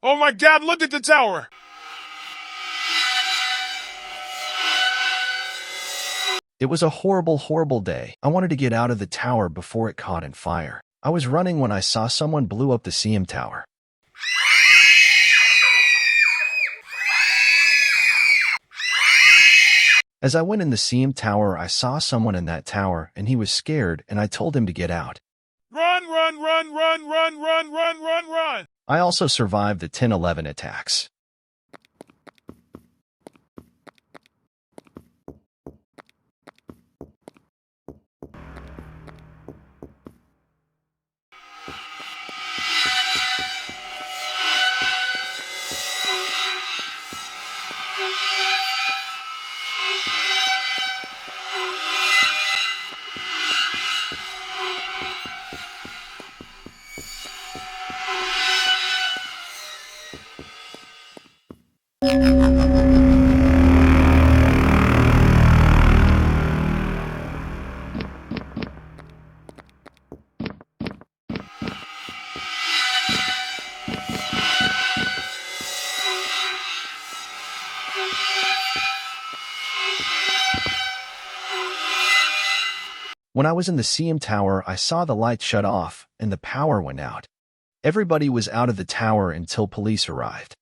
Oh my god, look at the tower! It was a horrible, horrible day. I wanted to get out of the tower before it caught in fire. I was running when I saw someone blew up the CM tower. As I went in the CM tower, I saw someone in that tower, and he was scared, and I told him to get out. Run, run, run, run, run, run, run, run, run! I also survived the 10-11 attacks. When I was in the CM tower, I saw the light shut off, and the power went out. Everybody was out of the tower until police arrived.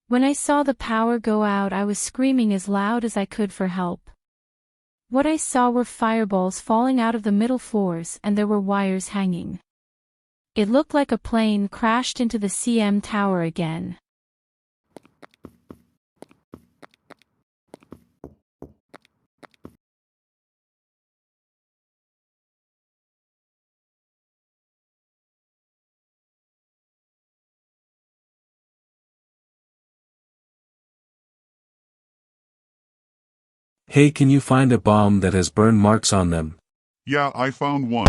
When I saw the power go out, I was screaming as loud as I could for help. What I saw were fireballs falling out of the middle floors, and there were wires hanging. It looked like a plane crashed into the CM tower again. Hey, can you find a bomb that has burn marks on them? Yeah, I found one.